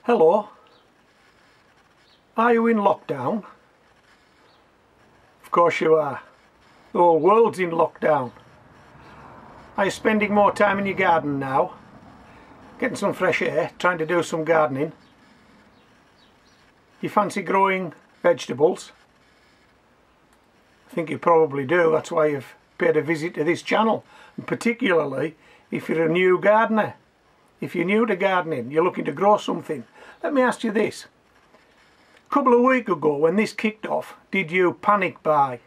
Hello. Are you in lockdown? Of course you are. The whole world's in lockdown. Are you spending more time in your garden now? Getting some fresh air, trying to do some gardening? You fancy growing vegetables? I think you probably do, that's why you've paid a visit to this channel. And particularly if you're a new gardener. If you're new to gardening, you're looking to grow something. Let me ask you this. A couple of weeks ago when this kicked off, did you panic buy?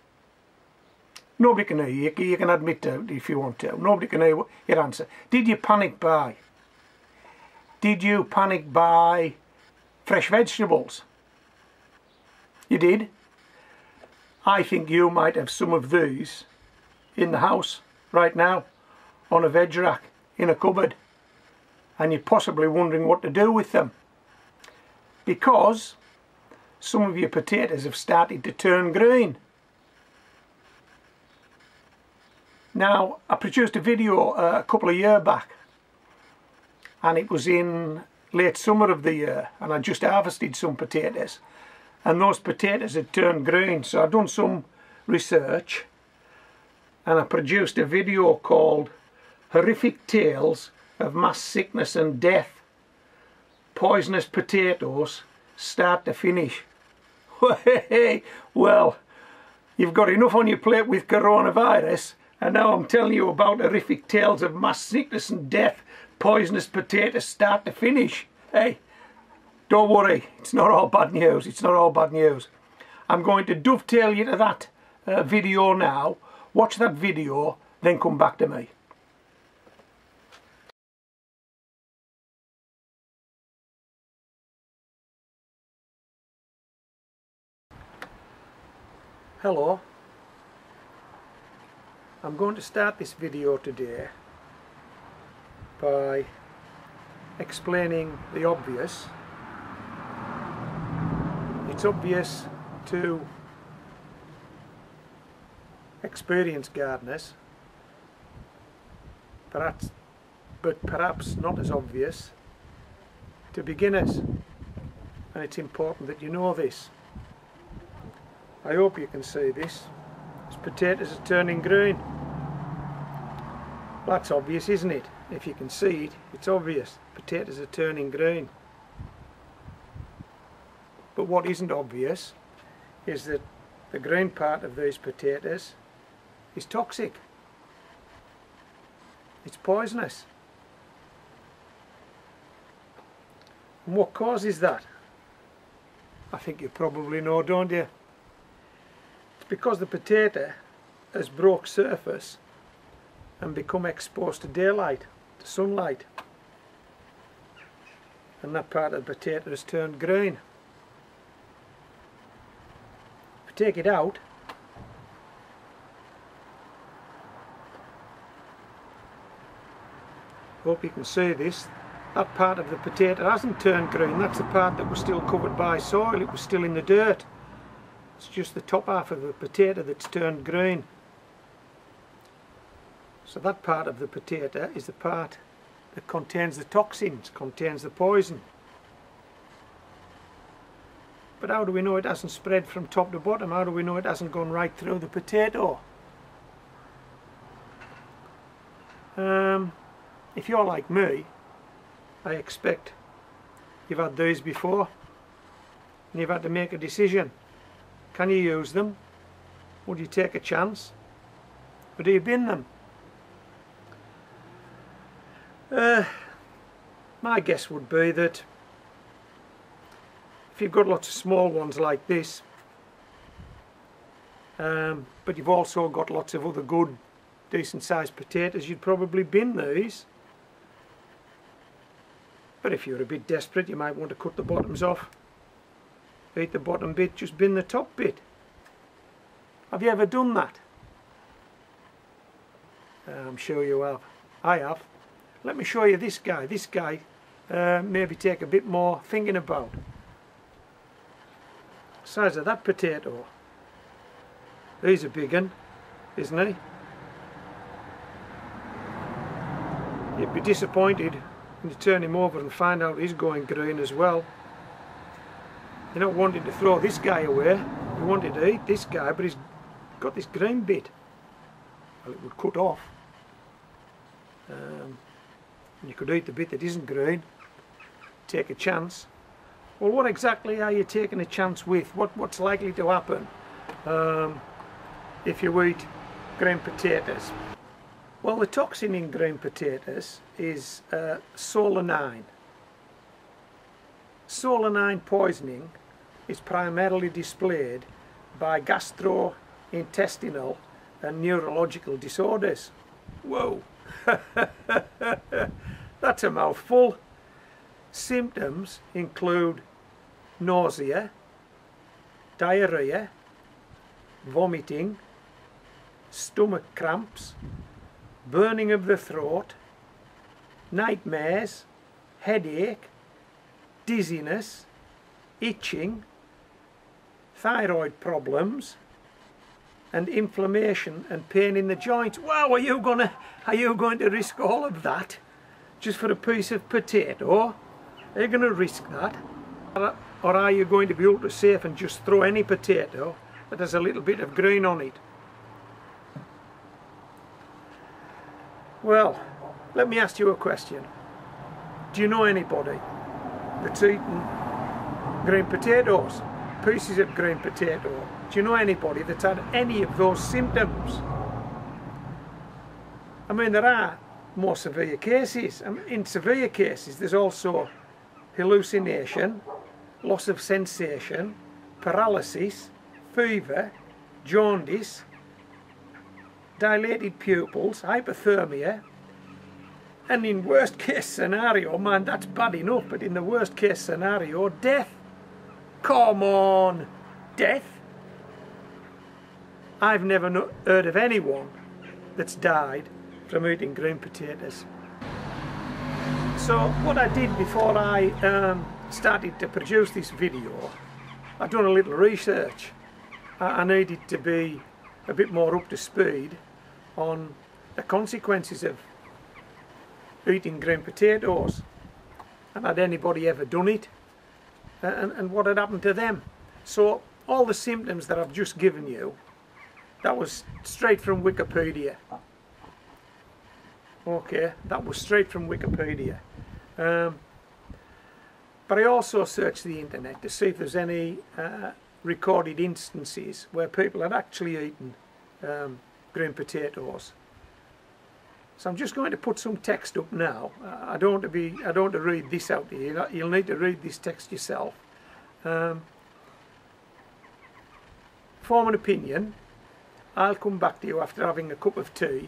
Nobody can hear you, you can admit to it if you want to. Nobody can hear your answer. Did you panic buy? Did you panic buy fresh vegetables? You did? I think you might have some of these in the house right now, on a veg rack, in a cupboard, and you're possibly wondering what to do with them. Because some of your potatoes have started to turn green. Now, I produced a video a couple of years back, and it was in late summer of the year, and I just harvested some potatoes, and those potatoes had turned green. So I've done some research and I produced a video called Horrific Tales of Mass Sickness and Death, Poisonous Potatoes Start to Finish. Well, you've got enough on your plate with coronavirus, and now I'm telling you about horrific tales of mass sickness and death, poisonous potatoes start to finish. Hey, don't worry, it's not all bad news, it's not all bad news. I'm going to dovetail you to that video now. Watch that video, then come back to me. Hello. I'm going to start this video today by explaining the obvious. It's obvious to experienced gardeners, but perhaps not as obvious to beginners, and it's important that you know this. I hope you can see this. These potatoes are turning green. That's obvious, isn't it? If you can see it, it's obvious. Potatoes are turning green. But what isn't obvious is that the green part of these potatoes is toxic. It's poisonous. And what causes that? I think you probably know, don't you? Because the potato has broke surface and become exposed to daylight, to sunlight, and that part of the potato has turned green. If you take it out, hope you can see this, that part of the potato hasn't turned green. That's the part that was still covered by soil, it was still in the dirt. It's just the top half of the potato that's turned green. So that part of the potato is the part that contains the toxins, contains the poison. But how do we know it hasn't spread from top to bottom? How do we know it hasn't gone right through the potato? If you're like me, I expect you've had these before and you've had to make a decision. Can you use them? Would you take a chance? Or do you bin them? My guess would be that if you've got lots of small ones like this, but you've also got lots of other good, decent sized potatoes, you'd probably bin these. But if you're a bit desperate, you might want to cut the bottoms off. Eat the bottom bit, just bin the top bit. Have you ever done that? I'm sure you have. I have. Let me show you this guy. This guy maybe take a bit more thinking about. Size of that potato. He's a big one, isn't he? You'd be disappointed and you turn him over and find out he's going green as well. You're not wanting to throw this guy away, you wanted to eat this guy, but he's got this green bit. Well, it would cut off. You could eat the bit that isn't green, take a chance. Well, what exactly are you taking a chance with? What's likely to happen if you eat green potatoes? Well, the toxin in green potatoes is solanine. Solanine poisoning is primarily displayed by gastrointestinal and neurological disorders. Whoa! That's a mouthful. Symptoms include nausea, diarrhea, vomiting, stomach cramps, burning of the throat, nightmares, headache, dizziness, itching, thyroid problems, and inflammation and pain in the joints. Wow, are you going to risk all of that just for a piece of potato? Are you going to risk that? Or are you going to be ultra safe and just throw any potato that has a little bit of green on it? Well, let me ask you a question. Do you know anybody that's eaten green potatoes, pieces of green potato? Do you know anybody that's had any of those symptoms? I mean, there are more severe cases. In severe cases, there's also hallucination, loss of sensation, paralysis, fever, jaundice, dilated pupils, hypothermia, and in worst case scenario, man, that's bad enough, but in the worst case scenario, death. Come on, death? I've never heard of anyone that's died from eating green potatoes. So what I did before I started to produce this video, I've done a little research. I needed to be a bit more up to speed on the consequences of eating green potatoes, and had anybody ever done it, and what had happened to them. So all the symptoms that I've just given you, that was straight from Wikipedia. Okay, that was straight from Wikipedia. But I also searched the internet to see if there's any recorded instances where people had actually eaten green potatoes. So I'm just going to put some text up now. I don't want to read this out to you. You'll need to read this text yourself. Form an opinion. I'll come back to you after having a cup of tea,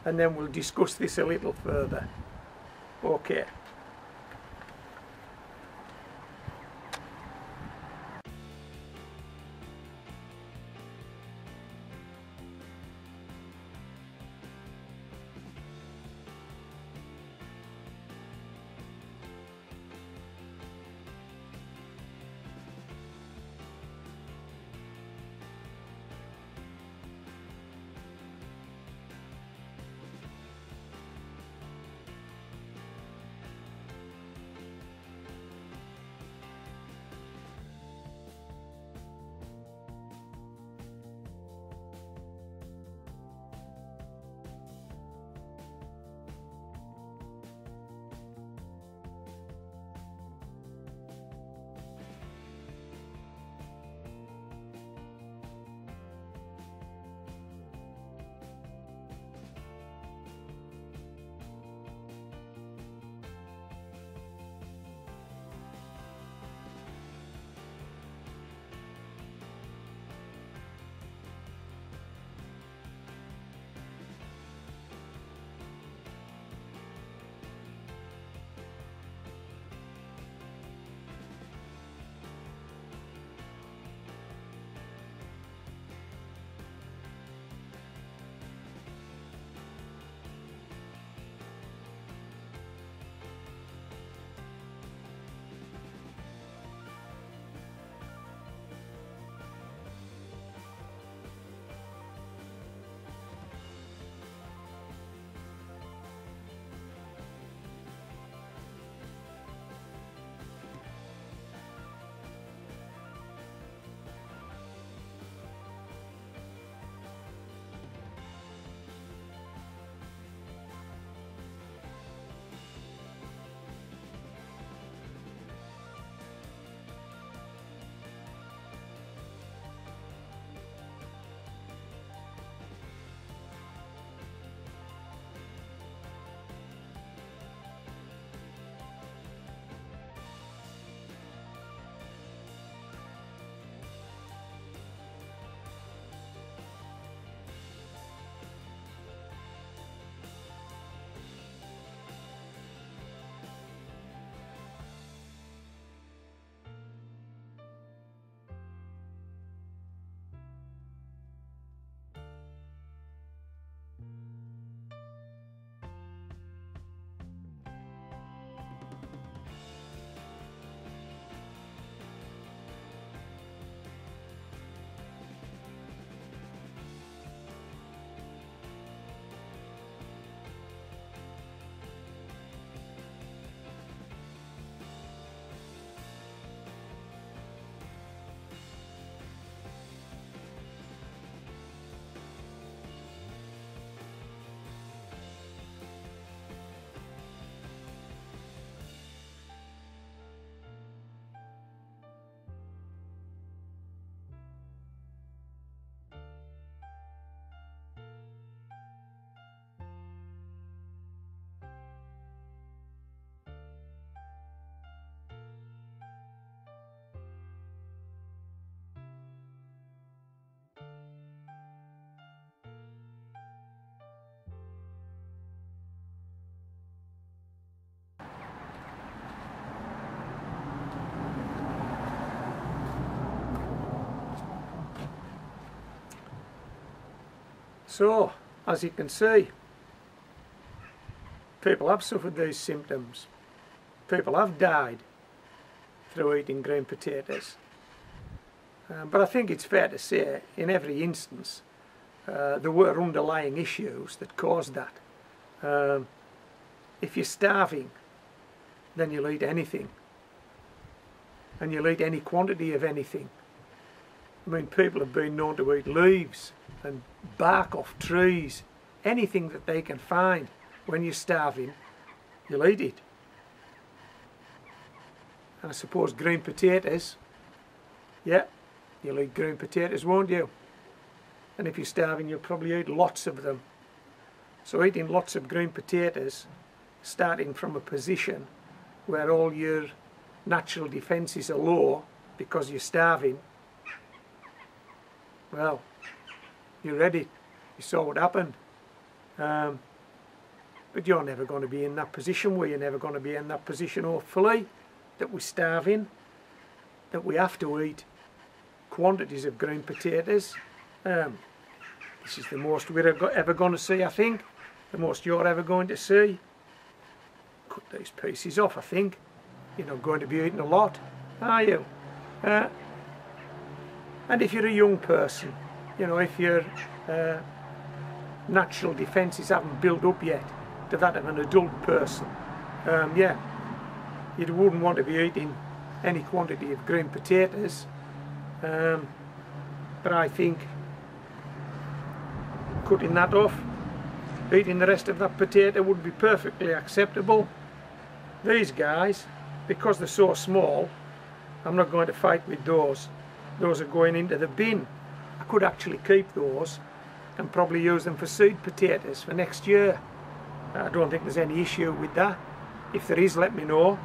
and then we'll discuss this a little further. Okay. So, as you can see, people have suffered these symptoms. People have died through eating green potatoes. But I think it's fair to say, in every instance, there were underlying issues that caused that. If you're starving, then you'll eat anything. And you'll eat any quantity of anything. I mean, people have been known to eat leaves and bark off trees. Anything that they can find. When you're starving, you'll eat it. And I suppose green potatoes, yeah, you'll eat green potatoes, won't you? And if you're starving, you'll probably eat lots of them. So eating lots of green potatoes, starting from a position where all your natural defences are low because you're starving, well, you read it, you saw what happened. But you're never going to be in that position, where you're never going to be in that position, hopefully, that we're starving, that we have to eat quantities of green potatoes. This is the most we're ever going to see, I think. The most you're ever going to see. Cut these pieces off, I think. You're not going to be eating a lot, are you? And if you're a young person, you know, if your natural defences haven't built up yet to that of an adult person, yeah, you wouldn't want to be eating any quantity of green potatoes. But I think cutting that off, eating the rest of that potato would be perfectly acceptable. These guys, because they're so small, I'm not going to fight with those. Those are going into the bin. I could actually keep those and probably use them for seed potatoes for next year. I don't think there's any issue with that. If there is, let me know.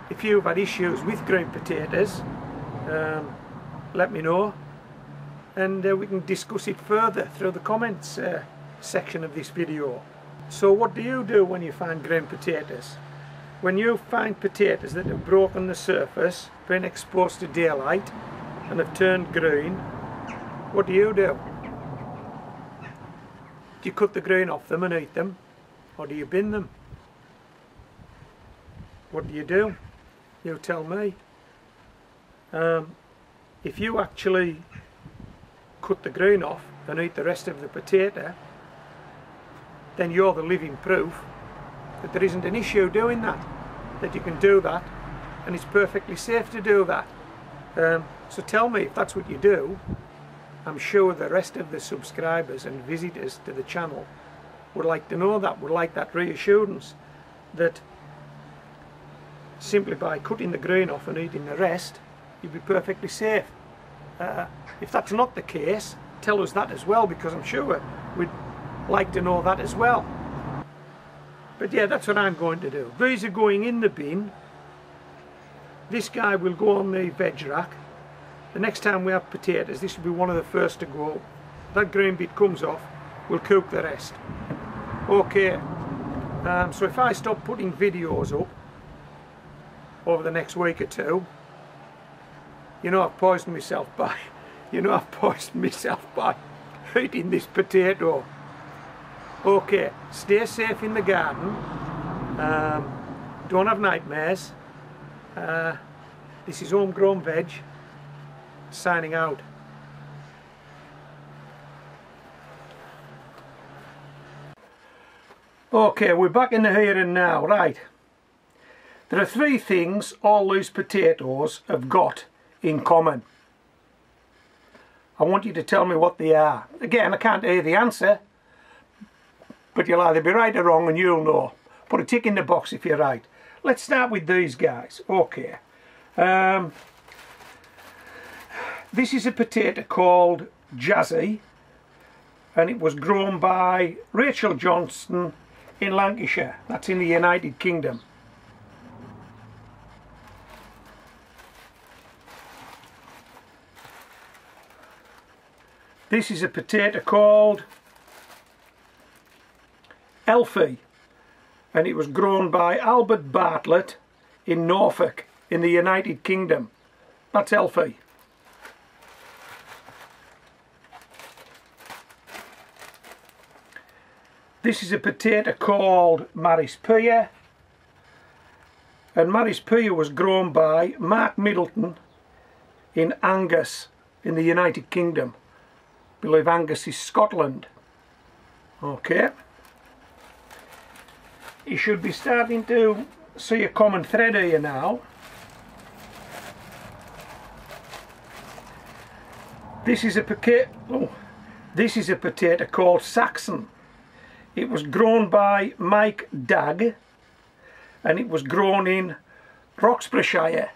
If you've had issues with green potatoes, let me know, and we can discuss it further through the comments section of this video. So what do you do when you find green potatoes? When you find potatoes that have broken the surface, been exposed to daylight, and have turned green, what do you do? Do you cut the green off them and eat them? Or do you bin them? What do you do? You tell me. If you actually cut the green off and eat the rest of the potato, then you're the living proof that there isn't an issue doing that, that you can do that, and it's perfectly safe to do that. So tell me if that's what you do. I'm sure the rest of the subscribers and visitors to the channel would like to know that, would like that reassurance that simply by cutting the green off and eating the rest, you'd be perfectly safe. If that's not the case, tell us that as well, because I'm sure we'd like to know that as well. But yeah, that's what I'm going to do. These are going in the bin. This guy will go on the veg rack. The next time we have potatoes, this will be one of the first to go. That green bit comes off, we'll cook the rest. Okay, so if I stop putting videos up over the next week or two, you know I've poisoned myself by eating this potato. Okay, stay safe in the garden. Don't have nightmares. This is Homegrown Veg, signing out. Okay, we're back in the here and now, right. There are three things all these potatoes have got in common. I want you to tell me what they are. Again, I can't hear the answer, but you'll either be right or wrong and you'll know. Put a tick in the box if you're right. Let's start with these guys. Okay. This is a potato called Jazzy, and it was grown by Rachel Johnston in Lancashire. That's in the United Kingdom. This is a potato called Elfie, and it was grown by Albert Bartlett in Norfolk in the United Kingdom. That's Elfie. This is a potato called Maris Pear, and Maris Pear was grown by Mark Middleton in Angus in the United Kingdom. I believe Angus is Scotland. Okay. You should be starting to see a common thread here now. This is a potato called Saxon. It was grown by Mike Dagg, and it was grown in Roxburghshire.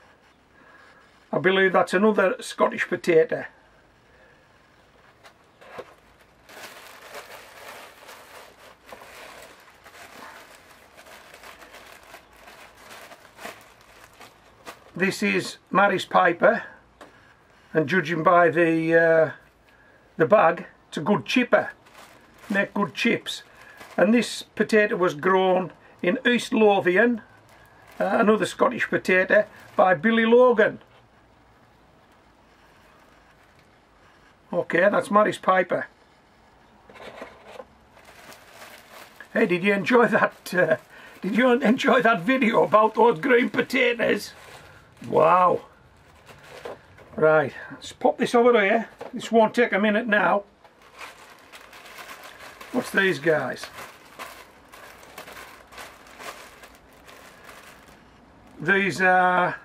I believe that's another Scottish potato. This is Maris Piper, and judging by the bag, it's a good chipper. Make good chips. And this potato was grown in East Lothian, another Scottish potato, by Billy Logan. Okay, that's Maris Piper. Hey, did you enjoy that? Did you enjoy that video about those green potatoes? Wow. Right, let's pop this over here. This won't take a minute now. What's these guys? These are...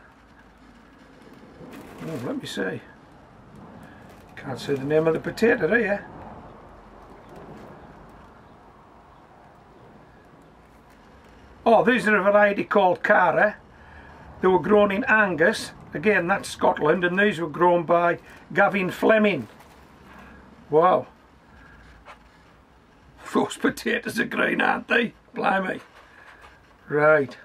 oh, let me see. Can't see the name of the potato, do you? Oh, these are a variety called Cara. They were grown in Angus. Again, that's Scotland, and these were grown by Gavin Fleming. Wow. Those potatoes are green, aren't they? Blimey. Right.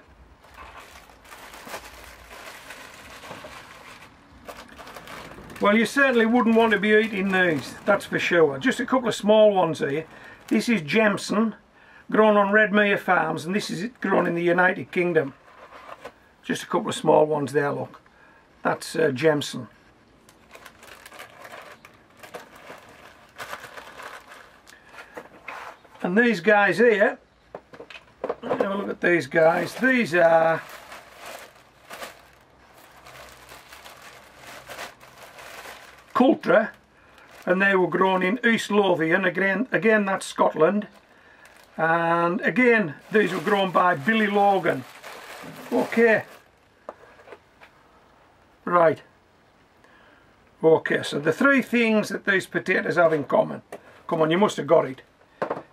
Well, you certainly wouldn't want to be eating these, that's for sure. Just a couple of small ones here. This is Jemson, grown on Redmere Farms, and this is grown in the United Kingdom. Just a couple of small ones there, look. That's Jemson. And these guys here, have a look at these guys. These are Coulter, and they were grown in East Lothian. Again, that's Scotland. And again, these were grown by Billy Logan. Okay. Right. Okay, so the three things that these potatoes have in common. Come on, you must have got it.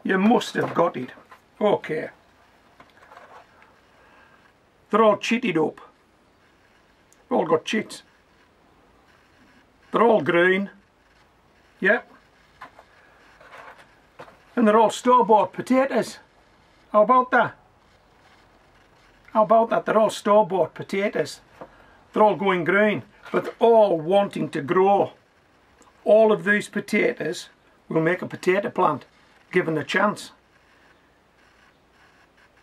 You must have got it. Okay. They're all chitted up. All got chits. They're all green. Yep. And they're all store-bought potatoes. How about that? How about that? They're all store-bought potatoes. They're all going green, but they're all wanting to grow. All of these potatoes will make a potato plant, given the chance.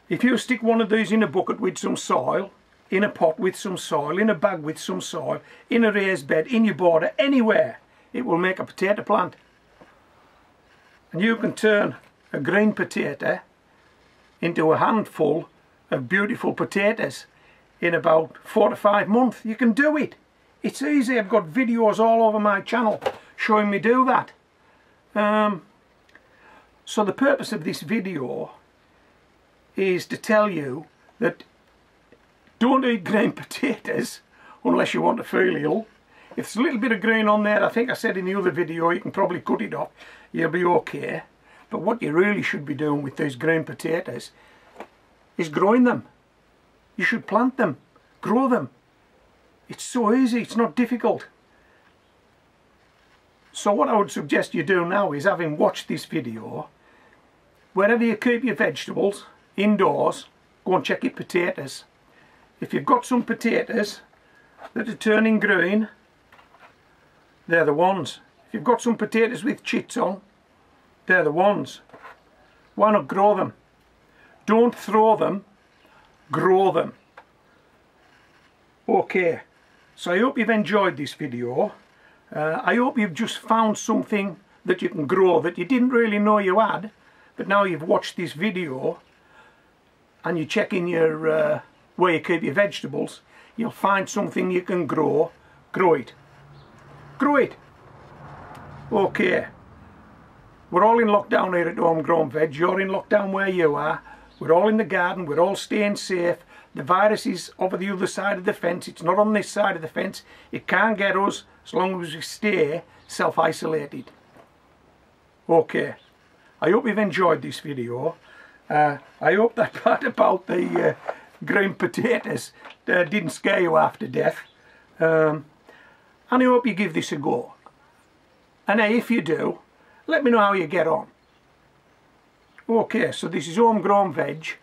If you stick one of these in a bucket with some soil, in a pot with some soil, in a bag with some soil, in a raised bed, in your border, anywhere, it will make a potato plant. And you can turn a green potato into a handful of beautiful potatoes in about 4 to 5 months. You can do it. It's easy. I've got videos all over my channel showing me do that. So the purpose of this video is to tell you that don't eat green potatoes unless you want to feel ill. If there's a little bit of green on there, I think I said in the other video, you can probably cut it off. You'll be okay. But what you really should be doing with these green potatoes is growing them. You should plant them, grow them. It's so easy, it's not difficult. So what I would suggest you do now is, having watched this video, wherever you keep your vegetables, indoors, go and check your potatoes. If you've got some potatoes that are turning green, they're the ones. If you've got some potatoes with chits on, they're the ones. Why not grow them? Don't throw them, grow them. Okay, so I hope you've enjoyed this video. I hope you've just found something that you can grow that you didn't really know you had, But now you've watched this video and you're checking your where you keep your vegetables, you'll find something you can grow. Grow it. Grow it. Okay. We're all in lockdown here at Homegrown Veg. You're in lockdown where you are. We're all in the garden. We're all staying safe. The virus is over the other side of the fence. It's not on this side of the fence. It can't get us as long as we stay self-isolated. Okay. I hope you've enjoyed this video. I hope that part about the green potatoes didn't scare you half to death. And I hope you give this a go. And if you do, let me know how you get on. Okay, so this is Homegrown Veg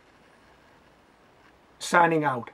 signing out.